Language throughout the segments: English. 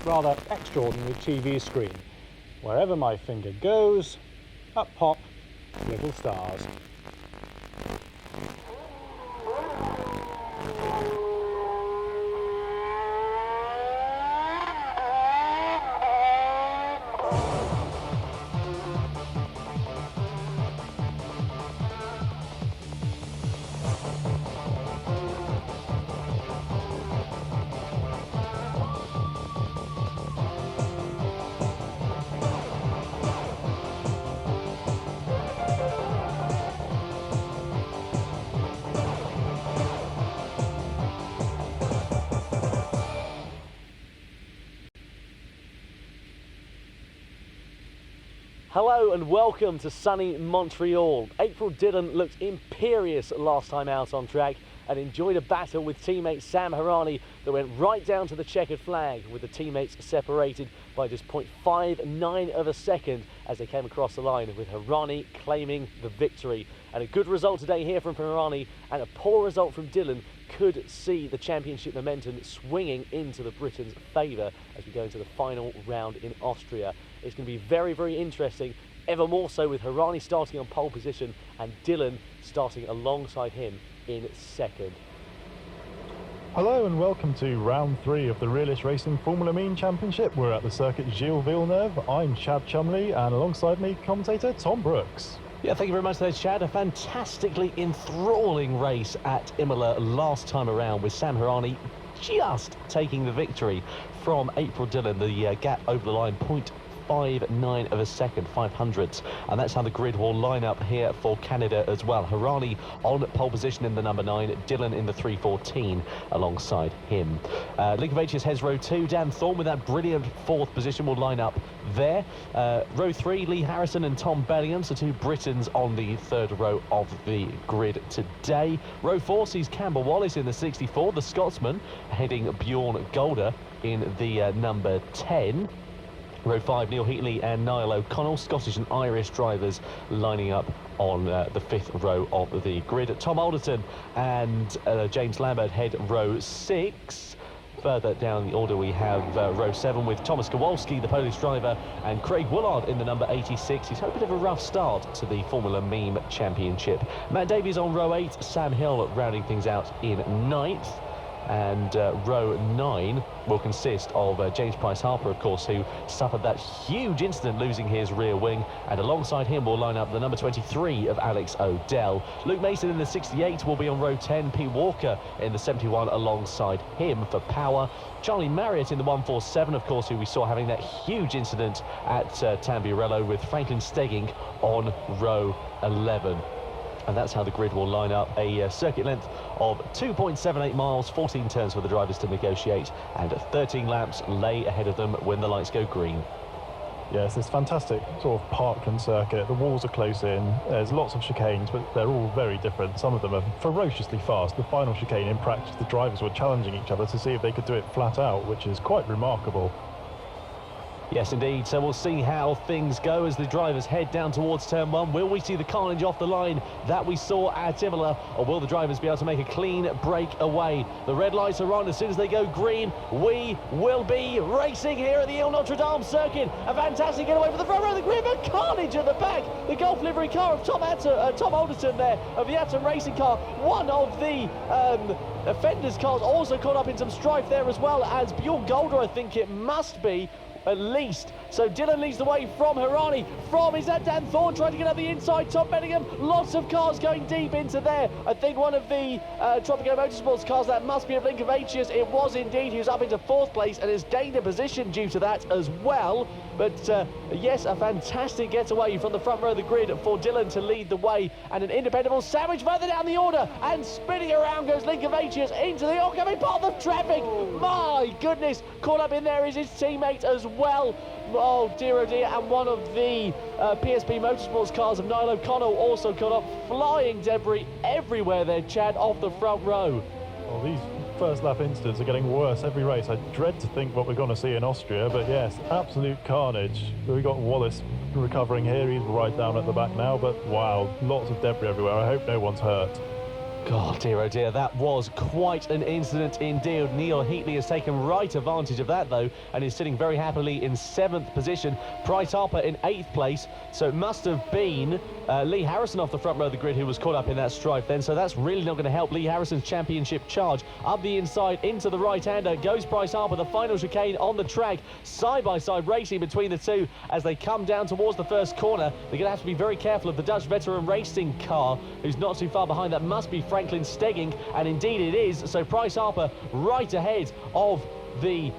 rather extraordinary TV screen. Wherever my finger goes, up pop little stars. Hello and welcome to sunny Montreal. April Dillon looked imperious last time out on track and enjoyed a battle with teammate Sam Hirani that went right down to the checkered flag, with the teammates separated by just 0.59 of a second as they came across the line, with Hirani claiming the victory. And a good result today here from Hirani and a poor result from Dillon could see the championship momentum swinging into the Britain's favour as we go into the final round in Austria. It's going to be very, very interesting, ever more so with Hirani starting on pole position and Dillon starting alongside him in second. Hello and welcome to round 3 of the Realist Racing Formula Mean Championship. We're at the circuit Gilles Villeneuve. I'm Chad Chumley and alongside me commentator Tom Brooks. Yeah, thank you very much there, Chad. A fantastically enthralling race at Imola last time around, with Sam Hirani just taking the victory from April Dillon. The gap over the line, 0.59 of a second, 500ths, and that's how the grid will line up here for Canada as well. Hirani on pole position in the number 9, Dillon in the 314 alongside him. Linkevicius heads row 2. Dan Thorne with that brilliant 4th position will line up there. Row 3, Lee Harrison and Tom Bellingham, so 2 Britons on the 3rd row of the grid today. Row 4 sees Campbell Wallace in the 64, the Scotsman heading Bjorn Golder in the number 10. Row 5, Neil Heatley and Niall O'Connell, Scottish and Irish drivers lining up on the 5th row of the grid. Tom Alderton and James Lambert head row 6. Further down the order we have row 7 with Thomas Kowalski, the Polish driver, and Craig Woolard in the number 86. He's had a bit of a rough start to the Formula Meme Championship. Matt Davies on row 8, Sam Hill rounding things out in 9th. And row 9 will consist of James Price-Harper, of course, who suffered that huge incident losing his rear wing, and alongside him will line up the number 23 of Alex O'Dell. Luke Mason in the 68 will be on row 10, Pete Walker in the 71 alongside him for power. Charlie Marriott in the 147, of course, who we saw having that huge incident at Tamburello, with Franklin Stegging on row 11. And that's how the grid will line up. A circuit length of 2.78 miles, 14 turns for the drivers to negotiate, and 13 laps lay ahead of them when the lights go green. Yes, this fantastic sort of parkland circuit. The walls are close in, there's lots of chicanes, but they're all very different. Some of them are ferociously fast. The final chicane, in practice, the drivers were challenging each other to see if they could do it flat out, which is quite remarkable. Yes, indeed. So we'll see how things go as the drivers head down towards turn 1. Will we see the carnage off the line that we saw at Imola, or will the drivers be able to make a clean break away? The red lights are on. As soon as they go green, we will be racing here at the Ile Notre Dame circuit. A fantastic getaway for the front row of the grid, but carnage at the back. The Golf livery car of Tom Alderton there, of the Atom racing car. One of the offenders' cars also caught up in some strife there, as well as Bjorn Golder, I think it must be, at least. So Dillon leads the way from Hirani. Is that Dan Thorne trying to get up the inside? Tom Bellingham, lots of cars going deep into there. I think one of the Tropico Motorsports cars, that must be of Linkevicius. It was indeed. He was up into 4th place and has gained a position due to that as well. But yes, a fantastic getaway from the front row of the grid for Dillon to lead the way, and an independable sandwich further down the order, and spinning around goes Linkevicius into the oncoming path of traffic. My goodness, caught up in there is his teammate as well. Oh dear, and one of the PSP Motorsports cars of Niall O'Connell also caught up, flying debris everywhere there, Chad, off the front row. Well, these first lap incidents are getting worse every race. I dread to think what we're going to see in Austria, but yes, absolute carnage. We got Wallace recovering here. He's right down at the back now, but wow, lots of debris everywhere. I hope no one's hurt. God, dear oh dear, that was quite an incident indeed. Neil Heatley has taken right advantage of that though, and is sitting very happily in 7th position. Price-Harper in 8th place, so it must have been Lee Harrison off the front row of the grid who was caught up in that strife then, so that's really not going to help Lee Harrison's championship charge. Up the inside, into the right-hander, goes Price-Harper, the final chicane on the track, side-by-side racing between the two as they come down towards the first corner. They're going to have to be very careful of the Dutch veteran racing car, who's not too far behind. That must be Franklin Stegging, and indeed it is. So Price-Harper right ahead of the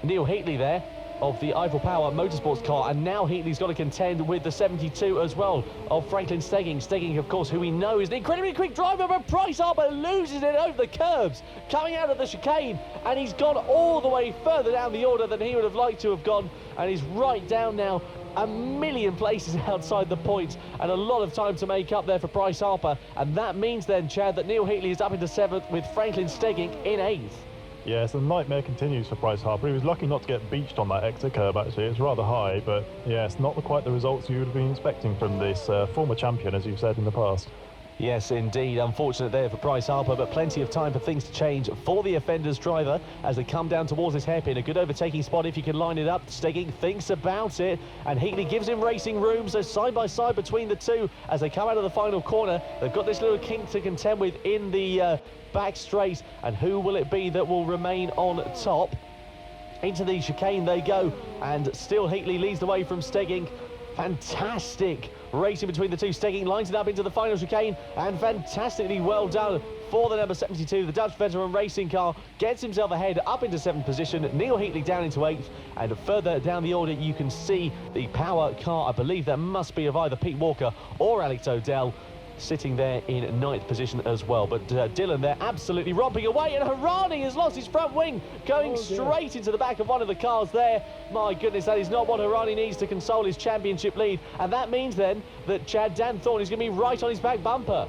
Neil Heatley there, of the Eiffel Power Motorsports car, and now Heatley's got to contend with the 72 as well of Franklin Stegging. Stegging, of course, who we know is an incredibly quick driver, but Price-Harper loses it over the curbs, coming out of the chicane, and he's gone all the way further down the order than he would have liked to have gone, and he's right down now, a million places outside the points, and a lot of time to make up there for Price-Harper, and that means then, Chad, that Neil Heatley is up into 7th with Franklin Stegging in 8th. Yes, the nightmare continues for Price-Harper. He was lucky not to get beached on that exit curb, actually. It's rather high, but yes, not quite the results you would have been expecting from this former champion, as you've said in the past. Yes, indeed. Unfortunate there for Price-Harper, but plenty of time for things to change for the offender's driver as they come down towards this hairpin. A good overtaking spot if you can line it up. Stegging thinks about it, and Heatley gives him racing room, so side by side between the two as they come out of the final corner. They've got this little kink to contend with in the back straight, and who will it be that will remain on top? Into the chicane they go, and still Heatley leads the way from Stegging. Fantastic racing between the two. Stegging lines it up into the final chicane, and fantastically well done for the number 72. The Dutch veteran racing car gets himself ahead up into 7th position. Neil Heatley down into 8th, and further down the order you can see the power car. I believe that must be of either Pete Walker or Alex O'Dell, sitting there in 9th position as well. But Dylan there absolutely romping away, and Harani has lost his front wing, going straight into the back of one of the cars there. My goodness, that is not what Harani needs to console his championship lead, and that means then that Dan Thorne is going to be right on his back bumper.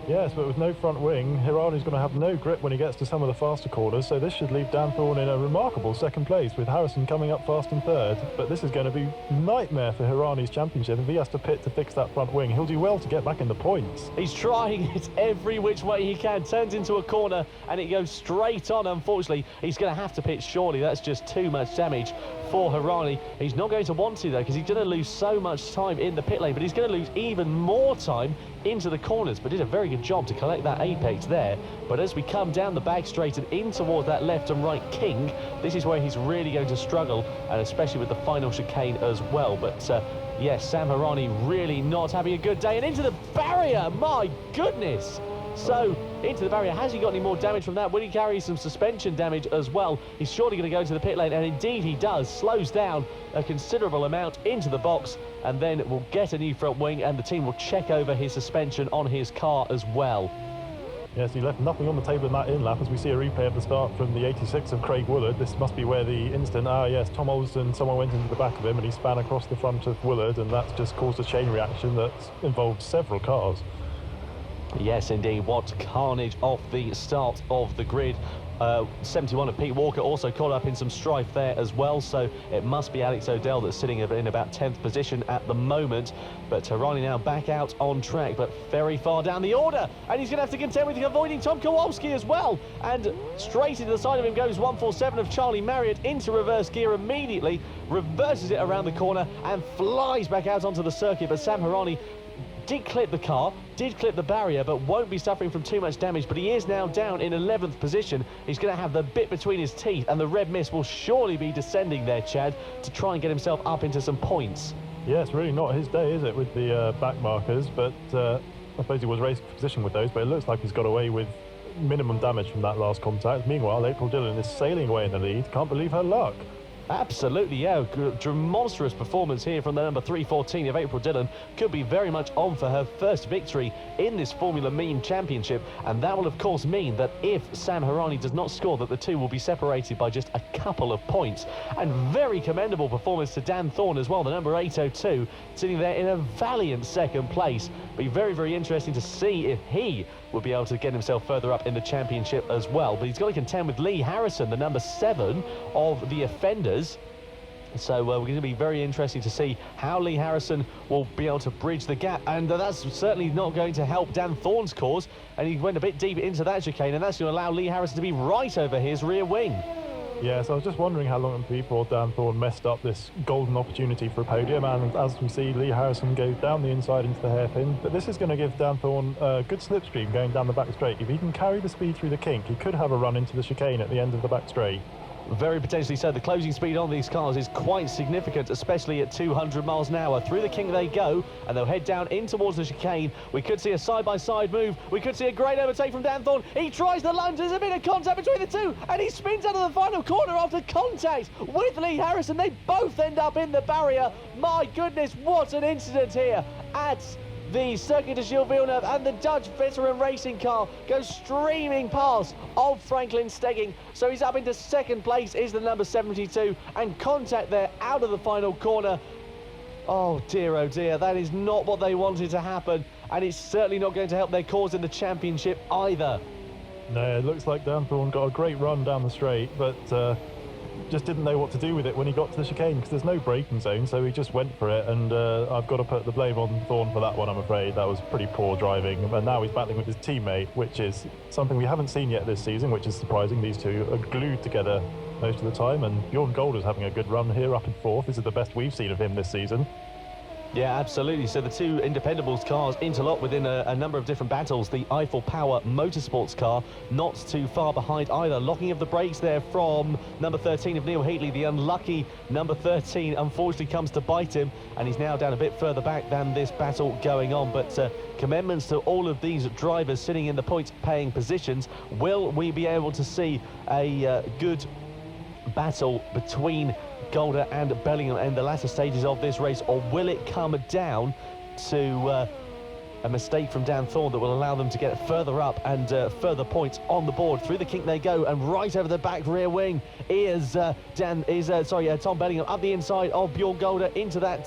Yes, but with no front wing, Hirani's going to have no grip when he gets to some of the faster corners, so this should leave Dan Thorne in a remarkable 2nd place, with Harrison coming up fast in 3rd. But this is going to be nightmare for Hirani's championship. If he has to pit to fix that front wing, he'll do well to get back in the points. He's trying it every which way he can, turns into a corner, and it goes straight on. Unfortunately, he's going to have to pit surely. That's just too much damage for Harani. He's not going to want to, though, because he's going to lose so much time in the pit lane, but he's going to lose even more time into the corners, but did a very good job to collect that apex there. But as we come down the back straight and in towards that left and right king, this is where he's really going to struggle, and especially with the final chicane as well. But yes, Sam Harani really not having a good day, and into the barrier, my goodness. So, into the barrier. Has he got any more damage from that? Will he carry some suspension damage as well? He's surely going to go into the pit lane, and indeed he does. Slows down a considerable amount into the box, and then will get a new front wing, and the team will check over his suspension on his car as well. Yes, he left nothing on the table in that in-lap, as we see a replay of the start from the 86 of Craig Woolard. This must be where the instant, yes, Tom Olsen, someone went into the back of him and he span across the front of Woolard, and that's just caused a chain reaction that's involved several cars. Yes, indeed. What carnage off the start of the grid. 71 of Pete Walker also caught up in some strife there as well, so it must be Alex O'Dell that's sitting in about 10th position at the moment. But Harani now back out on track, but very far down the order, and he's going to have to contend with avoiding Tom Kowalski as well. And straight into the side of him goes 147 of Charlie Marriott into reverse gear immediately, reverses it around the corner and flies back out onto the circuit. But Sam Harani did clip the car, did clip the barrier, but won't be suffering from too much damage. But he is now down in 11th position. He's going to have the bit between his teeth, and the red mist will surely be descending there, Chad, to try and get himself up into some points. Yeah, it's really not his day, is it, with the back markers? But I suppose he was racing for position with those, but it looks like he's got away with minimum damage from that last contact. Meanwhile, April Dillon is sailing away in the lead. Can't believe her luck. Absolutely, yeah. Monstrous performance here from the number 314 of April Dillon. Could be very much on for her first victory in this Formula Mean Championship, and that will of course mean that if Sam Harani does not score, that the two will be separated by just a couple of points. And very commendable performance to Dan Thorne as well, the number 802, sitting there in a valiant 2nd place. Be very, very interesting to see if he will be able to get himself further up in the championship as well. But he's got to contend with Lee Harrison, the number 7 of the offenders. So we're going to be very interesting to see how Lee Harrison will be able to bridge the gap, and that's certainly not going to help Dan Thorne's cause, and he went a bit deep into that chicane, and that's going to allow Lee Harrison to be right over his rear wing. Yeah, so I was just wondering how long it would be before Dan Thorne messed up this golden opportunity for a podium, and as we see, Lee Harrison goes down the inside into the hairpin, but this is going to give Dan Thorne a good slipstream going down the back straight. If he can carry the speed through the kink, he could have a run into the chicane at the end of the back straight. Very potentially so. The closing speed on these cars is quite significant, especially at 200 miles an hour. Through the kink they go, and they'll head down in towards the chicane. We could see a side-by-side move. We could see a great overtake from Dan Thorne. He tries the lunge. There's a bit of contact between the two, and he spins out of the final corner after contact with Lee Harrison. They both end up in the barrier. My goodness, what an incident here at the Circuit de Gilles Villeneuve, and the Dutch veteran racing car goes streaming past of Franklin Stegging. So he's up into second place, is the number 72, and contact there out of the final corner. Oh dear, that is not what they wanted to happen, and it's certainly not going to help their cause in the championship either. No, it looks like Dan Thorne got a great run down the straight, but just didn't know what to do with it when he got to the chicane, because there's no braking zone, so he just went for it, and I've got to put the blame on Thorne for that one, I'm afraid. That was pretty poor driving, and now he's battling with his teammate, which is something we haven't seen yet this season, which is surprising. These two are glued together most of the time, and Bjorn Golder's having a good run here up in fourth. This is the best we've seen of him this season. Yeah, absolutely. So the two Independables cars interlock within a number of different battles. The Eiffel Power Motorsports car not too far behind either. Locking of the brakes there from number 13 of Neil Heatley. The unlucky number 13 unfortunately comes to bite him, and he's now down a bit further back than this battle going on. But commendments to all of these drivers sitting in the points-paying positions. Will we be able to see a good battle between Golder and Bellingham in the latter stages of this race, or will it come down to a mistake from Dan Thorne that will allow them to get further up and further points on the board? Through the kink they go, and right over the back rear wing is Tom Bellingham up the inside of Bjorn Golder into that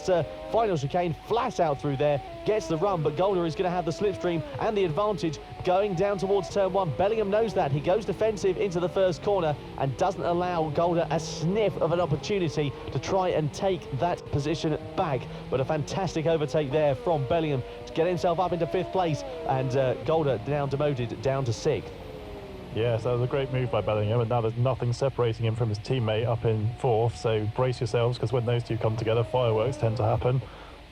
final chicane, flat out through there, gets the run, but Golder is going to have the slipstream and the advantage going down towards turn one. Bellingham knows that. He goes defensive into the first corner and doesn't allow Golder a sniff of an opportunity to try and take that position back. But a fantastic overtake there from Bellingham to get himself up into fifth place, and Golder now demoted down to sixth. Yes, that was a great move by Bellingham, and now there's nothing separating him from his teammate up in fourth, so brace yourselves, because when those two come together, fireworks tend to happen.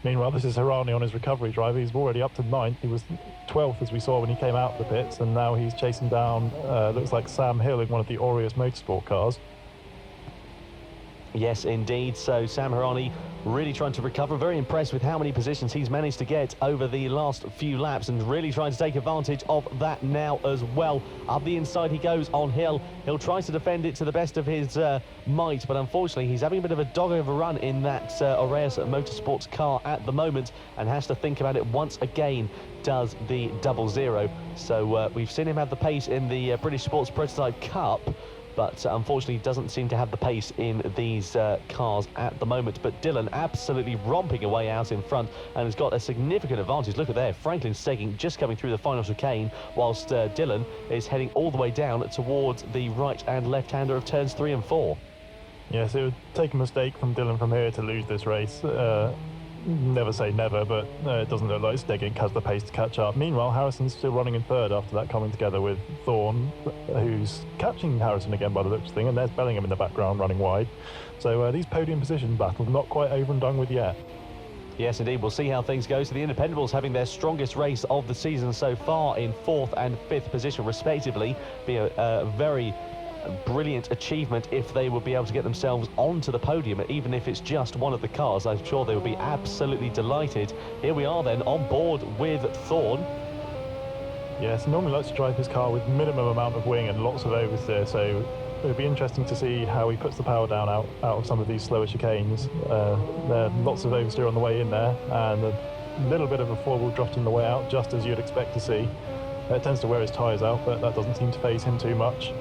Meanwhile, this is Hirani on his recovery drive. He's already up to ninth. He was 12th, as we saw when he came out of the pits, and now he's chasing down, looks like Sam Hill in one of the Aureus Motorsport cars. Yes, indeed. So Sam Hirani really trying to recover. Very impressed with how many positions he's managed to get over the last few laps, and really trying to take advantage of that now as well. Up the inside he goes on Hill. Hill tries to defend it to the best of his might, but unfortunately he's having a bit of a dog over run in that Aureus Motorsports car at the moment, and has to think about it once again, does the 00. So we've seen him have the pace in the British Sports Prototype Cup, but unfortunately doesn't seem to have the pace in these cars at the moment. But Dylan absolutely romping away out in front, and has got a significant advantage. Look at there, Franklin Stegging just coming through the final chicane, whilst Dylan is heading all the way down towards the right and left-hander of turns 3 and 4. Yes, it would take a mistake from Dylan from here to lose this race. Never say never, but it doesn't look like Stegging has the pace to catch up. Meanwhile, Harrison's still running in third after that, coming together with Thorne, who's catching Harrison again by the looks of thing, and there's Bellingham in the background running wide. So these podium position battles not quite over and done with yet. Yes, indeed. We'll see how things go. So the Independables having their strongest race of the season so far in 4th and 5th position respectively. Be a very brilliant achievement if they would be able to get themselves onto the podium, even if it's just one of the cars. I'm sure they would be absolutely delighted. Here we are then on board with Thorne. Yes, normally likes to drive his car with minimum amount of wing and lots of oversteer, so it'll be interesting to see how he puts the power down out of some of these slower chicanes. There are lots of oversteer on the way in there, and a little bit of a four-wheel dropped on the way out, just as you'd expect to see. It tends to wear his tyres out, but that doesn't seem to faze him too much.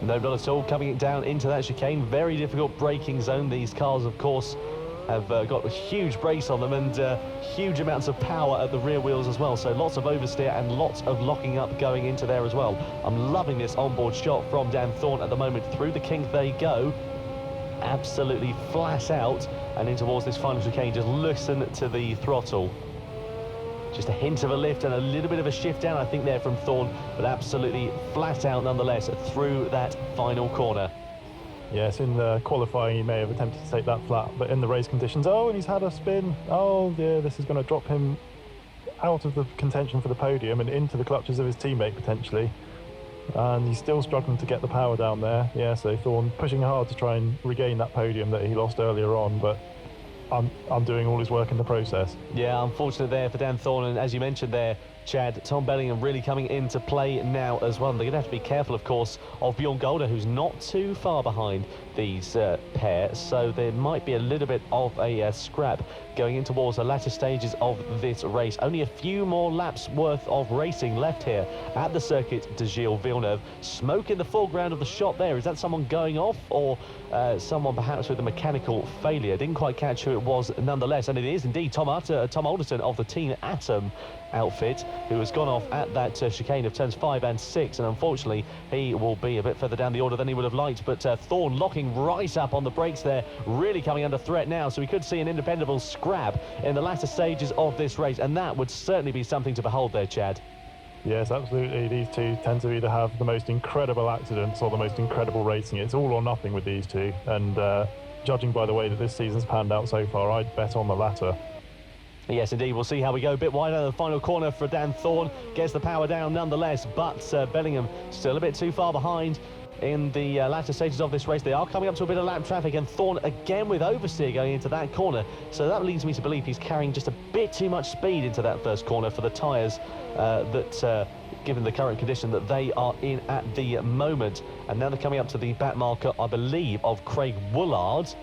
No, not at all. Coming down into that chicane, very difficult braking zone. These cars, of course, have got a huge brace on them, and huge amounts of power at the rear wheels as well. So lots of oversteer and lots of locking up going into there as well. I'm loving this onboard shot from Dan Thorne at the moment. Through the kink they go, absolutely flat out and in towards this final chicane. Just listen to the throttle. Just a hint of a lift and a little bit of a shift down, I think, there from Thorne, but absolutely flat out nonetheless through that final corner. Yes, in the qualifying he may have attempted to take that flat, but in the race conditions, oh, and he's had a spin. Oh dear, this is going to drop him out of the contention for the podium and into the clutches of his teammate potentially. And he's still struggling to get the power down there. Yeah, so Thorne pushing hard to try and regain that podium that he lost earlier on, but I'm doing all his work in the process. Yeah, unfortunate there for Dan Thorne, and as you mentioned there, Chad, Tom Bellingham really coming into play now as well. They're going to have to be careful, of course, of Bjorn Golder, who's not too far behind these pair, so there might be a little bit of a scrap going in towards the latter stages of this race. Only a few more laps worth of racing left here at the Circuit de Gilles Villeneuve. Smoke in the foreground of the shot there. Is that someone going off, or someone perhaps with a mechanical failure? Didn't quite catch who it was nonetheless, and it is indeed Tom Alderton of the Team Atom outfit, who has gone off at that chicane of turns 5 and 6, and unfortunately he will be a bit further down the order than he would have liked. But Thorne locking right up on the brakes there, really coming under threat now, so we could see an independable scrap in the latter stages of this race, and that would certainly be something to behold there, Chad. Yes, absolutely. These two tend to either have the most incredible accidents or the most incredible racing. It's all or nothing with these two, and judging by the way that this season's panned out so far, I'd bet on the latter. Yes, indeed. We'll see how we go. A bit wider the final corner for Dan Thorne. Gets the power down nonetheless, but Bellingham still a bit too far behind in the latter stages of this race. They are coming up to a bit of lap traffic, and Thorne again with oversteer going into that corner. So that leads me to believe he's carrying just a bit too much speed into that first corner for the tyres given the current condition that they are in at the moment. And now they're coming up to the back marker, I believe, of Craig Woolard.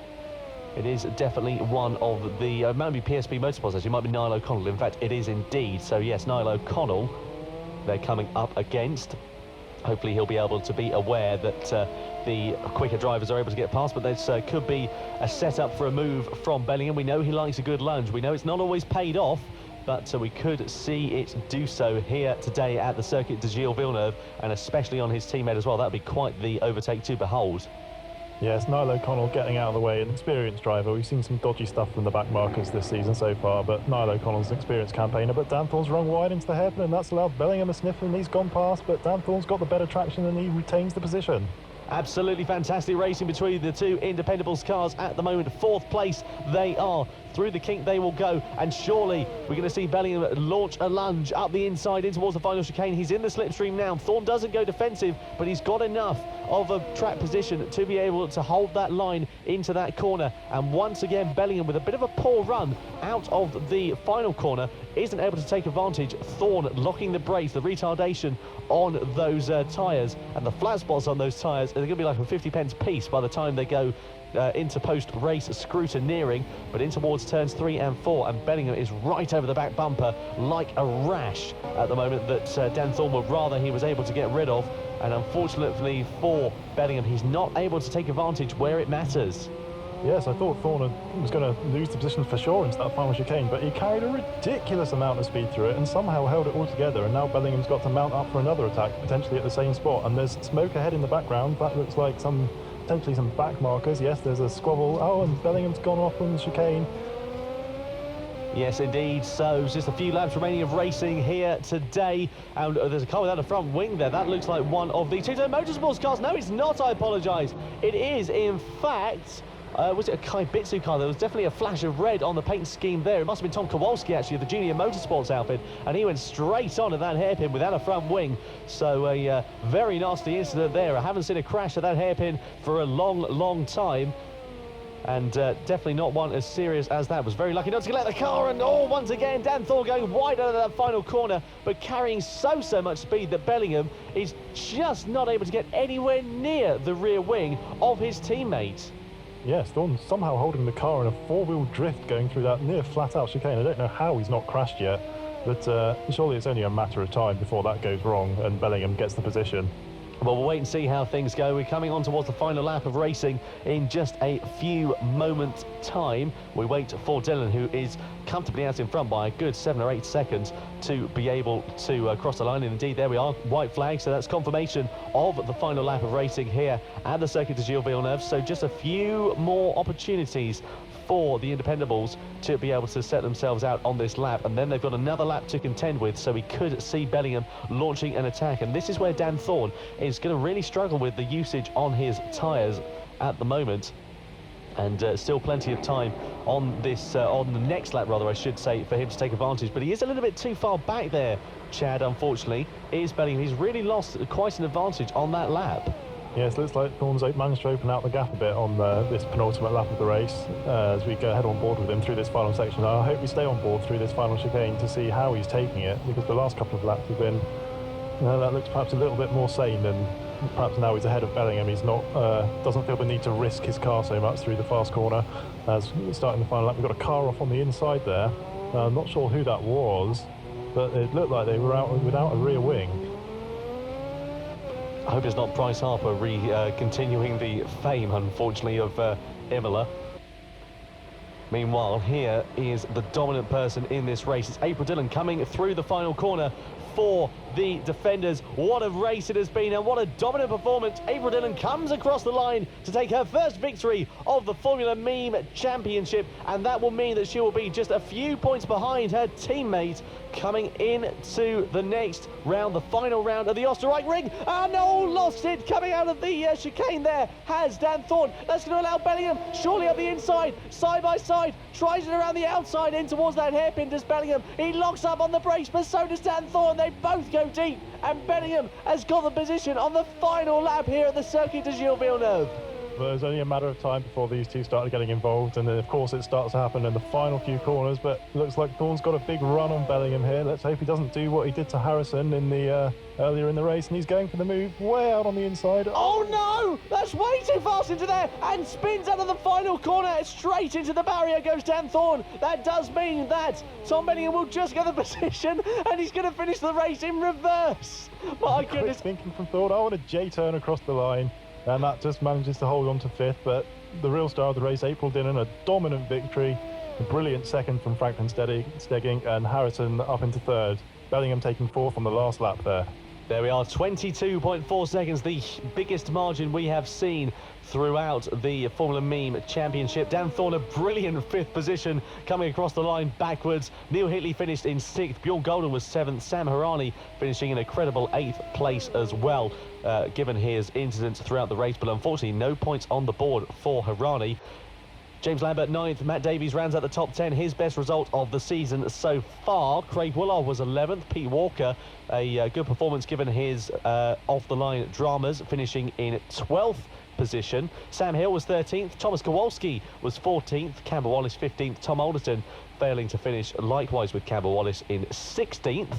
It is definitely one of the, it might be PSP Motorsports, actually, it might be Niall O'Connell. In fact, it is indeed. So yes, Niall O'Connell they're coming up against. Hopefully he'll be able to be aware that the quicker drivers are able to get past, but this could be a setup for a move from Bellingham. We know he likes a good lunge. We know it's not always paid off, but we could see it do so here today at the Circuit de Gilles Villeneuve, and especially on his teammate as well. That would be quite the overtake to behold. Yes, Niall O'Connell getting out of the way, an experienced driver. We've seen some dodgy stuff from the back markers this season so far, but Niall O'Connell's an experienced campaigner. But Dan Thorne's run wide into the hairpin, and that's allowed Bellingham a sniff, and he's gone past, but Dan Thorne's got the better traction and he retains the position. Absolutely fantastic racing between the two Independables cars at the moment. Fourth place they are. Through the kink they will go, and surely we're going to see Bellingham launch a lunge up the inside in towards the final chicane. He's in the slipstream now. Thorne doesn't go defensive, but he's got enough of a track position to be able to hold that line into that corner. And once again, Bellingham with a bit of a poor run out of the final corner isn't able to take advantage. Thorne locking the brakes, the retardation on those tyres, and the flat spots on those tyres are going to be like a 50p piece by the time they go into post-race scrutineering. But in towards turns 3 and 4, and Bellingham is right over the back bumper like a rash at the moment that Dan Thorne would rather he was able to get rid of. And unfortunately for Bellingham, he's not able to take advantage where it matters. Yes, I thought Thorne was going to lose the position for sure into that final chicane, but he carried a ridiculous amount of speed through it and somehow held it all together, and now Bellingham's got to mount up for another attack, potentially at the same spot. And there's smoke ahead in the background. That looks like potentially some back markers. Yes, there's a squabble. Oh, and Bellingham's gone off on the chicane. Yes, indeed. So just a few laps remaining of racing here today, and there's a car without a front wing there. That looks like one of the Two-Tone Motorsports cars. No, it's not. I apologise. It is, in fact, was it a Kaibitsu car? There was definitely a flash of red on the paint scheme there. It must have been Tom Kowalski, actually, of the Junior Motorsports outfit, and he went straight on at that hairpin without a front wing. So a very nasty incident there. I haven't seen a crash of that hairpin for a long, long time. And definitely not one as serious as that. Was very lucky not to get the car, and once again Dan Thorne going wide out of that final corner, but carrying so much speed that Bellingham is just not able to get anywhere near the rear wing of his teammate. Yes, Thorne somehow holding the car in a four-wheel drift going through that near flat-out chicane. I don't know how he's not crashed yet, but surely it's only a matter of time before that goes wrong and Bellingham gets the position. Well, we'll wait and see how things go. We're coming on towards the final lap of racing in just a few moments' time. We wait for Dylan, who is comfortably out in front by a good 7 or 8 seconds, to be able to cross the line. And indeed, there we are, white flag. So that's confirmation of the final lap of racing here at the Circuit de Gilles Villeneuve. So just a few more opportunities for the Independables to be able to set themselves out on this lap, and then they've got another lap to contend with, so we could see Bellingham launching an attack. And this is where Dan Thorne is going to really struggle with the usage on his tyres at the moment, and still plenty of time on this on the next lap, rather I should say, for him to take advantage. But he is a little bit too far back there, Chad, unfortunately. Is Bellingham. He's really lost quite an advantage on that lap. Yes, looks like Thorne's managed to open out the gap a bit on this penultimate lap of the race as we go head on board with him through this final section. I hope we stay on board through this final chicane to see how he's taking it, because the last couple of laps have been, that looks perhaps a little bit more sane, and perhaps now he's ahead of Bellingham. He's not, doesn't feel the need to risk his car so much through the fast corner. As starting the final lap, we've got a car off on the inside there. I'm not sure who that was, but it looked like they were out without a rear wing. I hope it's not Price-Harper continuing the fame, unfortunately, of Imola. Meanwhile, here is the dominant person in this race. It's April Dillon coming through the final corner for the defenders. What a race it has been, and what a dominant performance. April Dillon comes across the line to take her first victory of the Formula Meme Championship, and that will mean that she will be just a few points behind her teammate coming into the next round, the final round of the Oostenrijk Ring. And no, lost it coming out of the chicane there has Dan Thorne. That's going to allow Bellingham surely up the inside, side by side, tries it around the outside in towards that hairpin. Does Bellingham? He locks up on the brakes, but so does Dan Thorne. They both go deep, and Bellingham has got the position on the final lap here at the Circuit de Gilles Villeneuve. But it was only a matter of time before these two started getting involved, and then of course it starts to happen in the final few corners. But it looks like Thorne's got a big run on Bellingham here. Let's hope he doesn't do what he did to Harrison in the earlier in the race, and he's going for the move way out on the inside. Oh no, that's way too fast into there, and spins out of the final corner. Straight into the barrier goes Dan Thorne. That does mean that Tom Bellingham will just get the position, and he's going to finish the race in reverse. My goodness. Quick thinking from Thorne. I want a J-turn across the line. And that just manages to hold on to fifth. But the real star of the race, April Dillon, a dominant victory. A brilliant second from Franklin Stegging, and Harrison up into third. Bellingham taking fourth on the last lap there. There we are, 22.4 seconds, the biggest margin we have seen throughout the Formula Meme Championship. Dan Thorne, a brilliant fifth position coming across the line backwards. Neil Hitley finished in sixth. Bjorn Golden was seventh. Sam Harani finishing in a credible eighth place as well, given his incidents throughout the race. But unfortunately, no points on the board for Harani. James Lambert 9th, Matt Davies rounds out the top 10, his best result of the season so far. Craig Woolard was 11th, Pete Walker, a good performance given his off-the-line dramas, finishing in 12th position. Sam Hill was 13th, Thomas Kowalski was 14th, Campbell Wallace 15th, Tom Alderton failing to finish likewise with Campbell Wallace in 16th.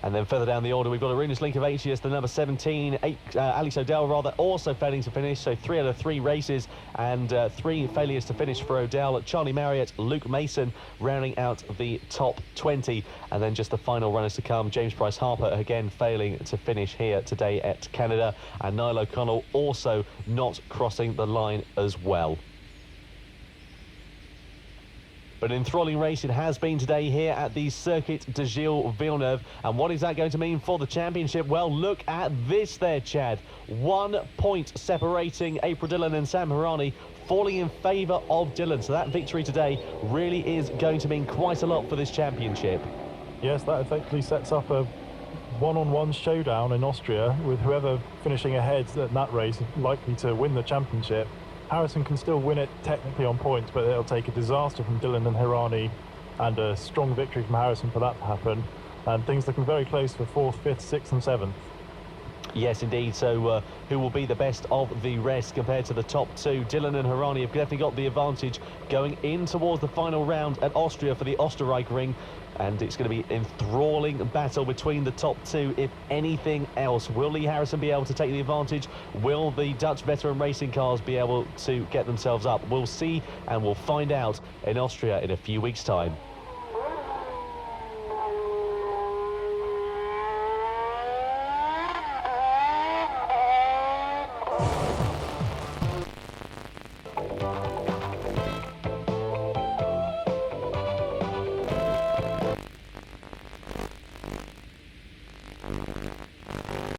And then further down the order, we've got Arunas Linkevicius, the number 17, Alex O'Dell rather, also failing to finish. So 3 out of 3 races and 3 failures to finish for O'Dell. Charlie Marriott, Luke Mason rounding out the top 20. And then just the final runners to come, James Price-Harper again failing to finish here today at Canada. And Niall O'Connell also not crossing the line as well. But an enthralling race it has been today here at the Circuit de Gilles Villeneuve. And what is that going to mean for the championship? Well, look at this there, Chad. 1 point separating April Dillon and Sam Harani, falling in favour of Dillon. So that victory today really is going to mean quite a lot for this championship. Yes, that effectively sets up a one-on-one showdown in Austria, with whoever finishing ahead at that race likely to win the championship. Harrison can still win it technically on points, but it'll take a disaster from Dillon and Harani and a strong victory from Harrison for that to happen. And things looking very close for 4th, 5th, 6th and 7th. Yes, indeed. So who will be the best of the rest compared to the top two? Dillon and Harani have definitely got the advantage going in towards the final round at Austria for the Oostenrijk Ring. And it's going to be an enthralling battle between the top two. If anything else, will Lee Harrison be able to take the advantage? Will the Dutch veteran racing cars be able to get themselves up? We'll see, and we'll find out in Austria in a few weeks' time.